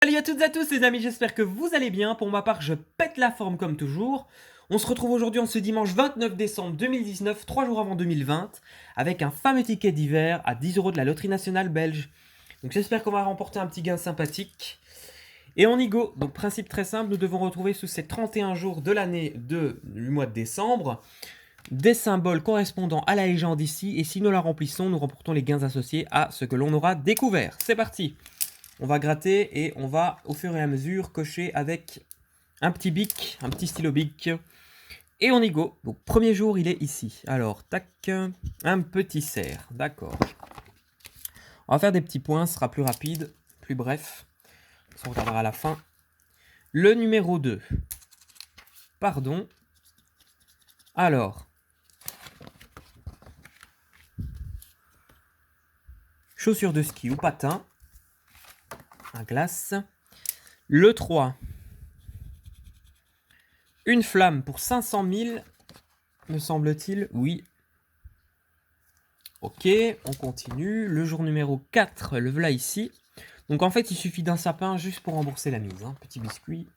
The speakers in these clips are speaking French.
Salut à toutes et à tous les amis, j'espère que vous allez bien. Pour ma part, je pète la forme comme toujours. On se retrouve aujourd'hui en ce dimanche 29 décembre 2019, 3 jours avant 2020, avec un fameux ticket d'hiver à 10 € de la loterie nationale belge. Donc j'espère qu'on va remporter un petit gain sympathique. Et on y go. Donc principe très simple, nous devons retrouver sous ces 31 jours de l'année du mois de décembre des symboles correspondant à la légende ici, et si nous la remplissons, nous remportons les gains associés à ce que l'on aura découvert. C'est parti! On va gratter et on va au fur et à mesure cocher avec un petit bic, un petit stylo bic. Et on y go. Donc premier jour il est ici. Alors tac, un petit cerf, d'accord. On va faire des petits points, ce sera plus rapide, plus bref. Ça on regardera à la fin. Le numéro 2. Pardon. Alors. Chaussures de ski ou patin. Un glace. Le 3. Une flamme pour 500 000, me semble-t-il. Oui. Ok, on continue. Le jour numéro 4, le voilà ici. Donc en fait, il suffit d'un sapin juste pour rembourser la mise. Hein. Petit biscuit.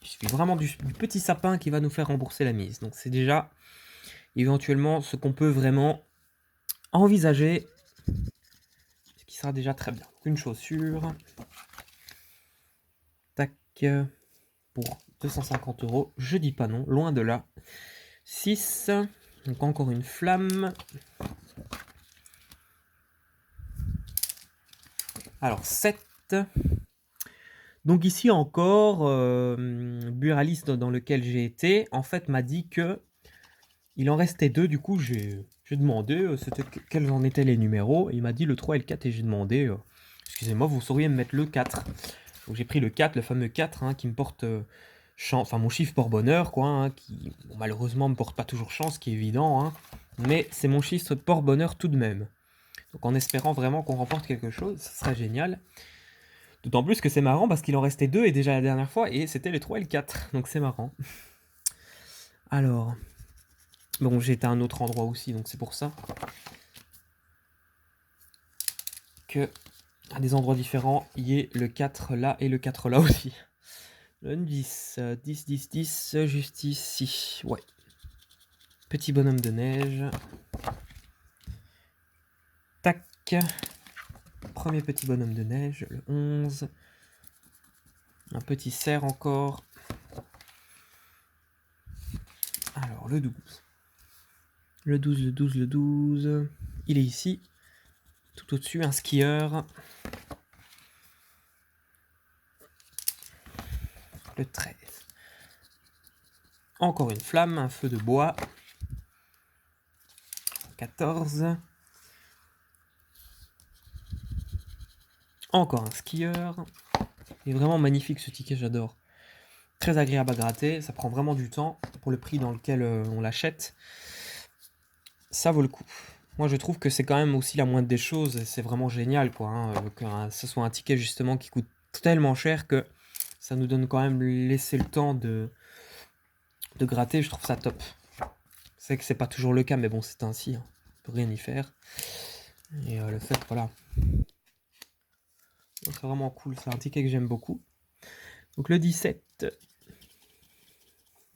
Il suffit vraiment du petit sapin qui va nous faire rembourser la mise. Donc c'est déjà éventuellement ce qu'on peut vraiment envisager. Ce qui sera déjà très bien. Donc, une chaussure. Tac. Pour 250 €. Je dis pas non, loin de là. 6. Donc encore une flamme. Alors 7. Donc ici encore, Buraliste dans lequel j'ai été, en fait m'a dit que il en restait 2. Du coup j'ai demandé quels en étaient les numéros. Et il m'a dit le 3 et le 4 et j'ai demandé excusez-moi, vous sauriez me mettre le 4. Donc j'ai pris le 4, le fameux 4 hein, qui me porte chance, enfin mon chiffre porte-bonheur quoi, hein, qui bon, malheureusement me porte pas toujours chance, ce qui est évident, hein, mais c'est mon chiffre porte-bonheur tout de même. Donc en espérant vraiment qu'on remporte quelque chose, ça serait génial. D'autant plus que c'est marrant parce qu'il en restait 2 et déjà la dernière fois, et c'était les 3 et le 4. Donc c'est marrant. Alors. Bon, j'ai été à un autre endroit aussi, donc c'est pour ça. Que à des endroits différents, il y ait le 4 là et le 4 là aussi. Le 10, 10, 10, 10, juste ici. Ouais. Petit bonhomme de neige. Tac. Premier petit bonhomme de neige, le 11. Un petit cerf encore. Alors, le 12. Le 12, le 12, le 12. Il est ici. Tout au-dessus, un skieur. Le 13. Encore une flamme, un feu de bois. 14. Encore un skieur. Il est vraiment magnifique ce ticket, j'adore. Très agréable à gratter, ça prend vraiment du temps pour le prix dans lequel on l'achète. Ça vaut le coup. Moi je trouve que c'est quand même aussi la moindre des choses, et c'est vraiment génial quoi, hein, que ce soit un ticket justement qui coûte tellement cher que ça nous donne quand même laisser le temps de gratter, je trouve ça top. C'est que c'est pas toujours le cas, mais bon c'est ainsi, hein. On peut rien y faire. Et le fait, voilà. C'est vraiment cool, c'est un ticket que j'aime beaucoup. Donc le 17,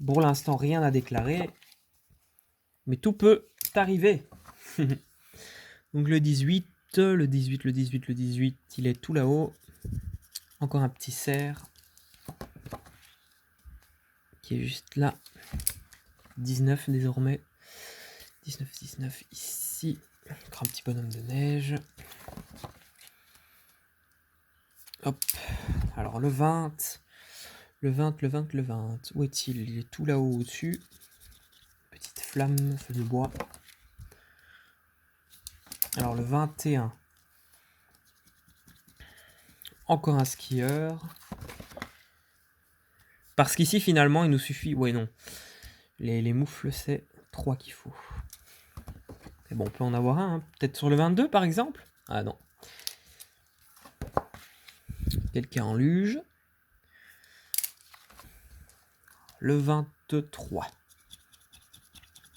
pour l'instant rien à déclarer, mais tout peut arriver. Donc le 18, le 18, le 18, le 18, il est tout là-haut. Encore un petit cerf qui est juste là. 19 désormais. 19, 19 ici. Encore un petit bonhomme de neige. Hop. Alors le 20. Le 20, le 20, le 20. Où est-il? Il est tout là-haut au-dessus. Petite flamme, feu de bois. Alors le 21. Encore un skieur. Parce qu'ici finalement il nous suffit... Ouais non. Les moufles c'est 3 qu'il faut. Et bon on peut en avoir un. Hein. Peut-être sur le 22 par exemple? Ah non. Quelqu'un en luge. Le 23.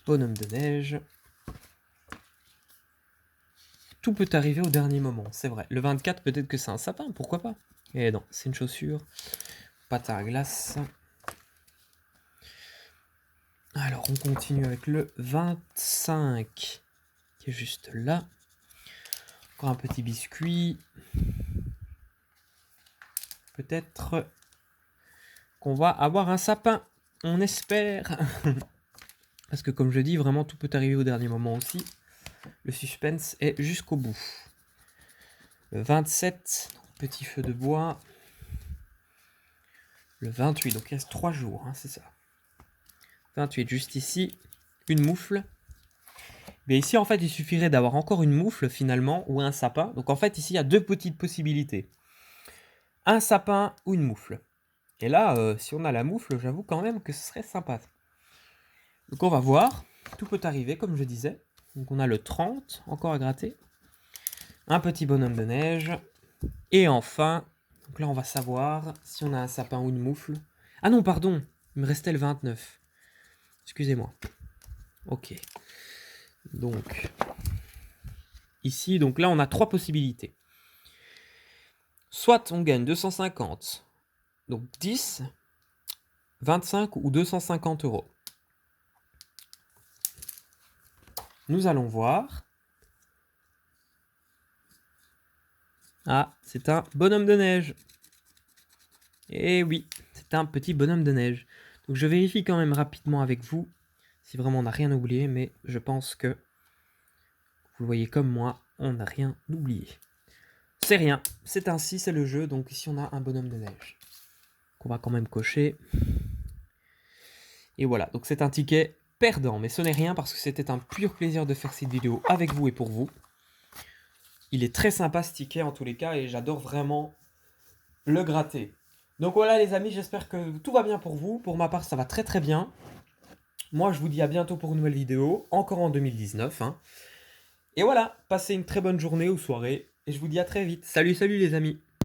Bonhomme de neige. Tout peut arriver au dernier moment, c'est vrai. Le 24, peut-être que c'est un sapin, pourquoi pas? Et non, c'est une chaussure. Pâte à glace. Alors, on continue avec le 25, qui est juste là. Encore un petit biscuit. Peut-être qu'on va avoir un sapin, on espère. Parce que comme je dis, vraiment tout peut arriver au dernier moment aussi. Le suspense est jusqu'au bout. Le 27, petit feu de bois. Le 28, donc il reste 3 jours, hein, c'est ça. 28, juste ici, une moufle. Mais ici, en fait, il suffirait d'avoir encore une moufle, finalement, ou un sapin. Donc, en fait, ici, il y a 2 petites possibilités. Un sapin ou une moufle. Et là, si on a la moufle, j'avoue quand même que ce serait sympa. Donc, on va voir. Tout peut arriver, comme je disais. Donc, on a le 30, encore à gratter. Un petit bonhomme de neige. Et enfin, donc là, on va savoir si on a un sapin ou une moufle. Ah non, pardon, il me restait le 29. Excusez-moi. Ok. Donc, ici, donc là, on a 3 possibilités. Soit on gagne 250, donc 10, 25 ou 250 euros. Nous allons voir. Ah, c'est un bonhomme de neige. Eh oui, c'est un petit bonhomme de neige. Donc je vérifie quand même rapidement avec vous, si vraiment on n'a rien oublié, mais je pense que, vous le voyez comme moi, on n'a rien oublié. C'est rien, c'est ainsi, c'est le jeu, donc ici on a un bonhomme de neige. Qu'on va quand même cocher. Et voilà, donc c'est un ticket perdant, mais ce n'est rien parce que c'était un pur plaisir de faire cette vidéo avec vous et pour vous. Il est très sympa ce ticket en tous les cas et j'adore vraiment le gratter. Donc voilà les amis, j'espère que tout va bien pour vous. Pour ma part, ça va très très bien. Moi, je vous dis à bientôt pour une nouvelle vidéo, encore en 2019. Hein. Et voilà, passez une très bonne journée ou soirée et je vous dis à très vite. Salut, salut les amis.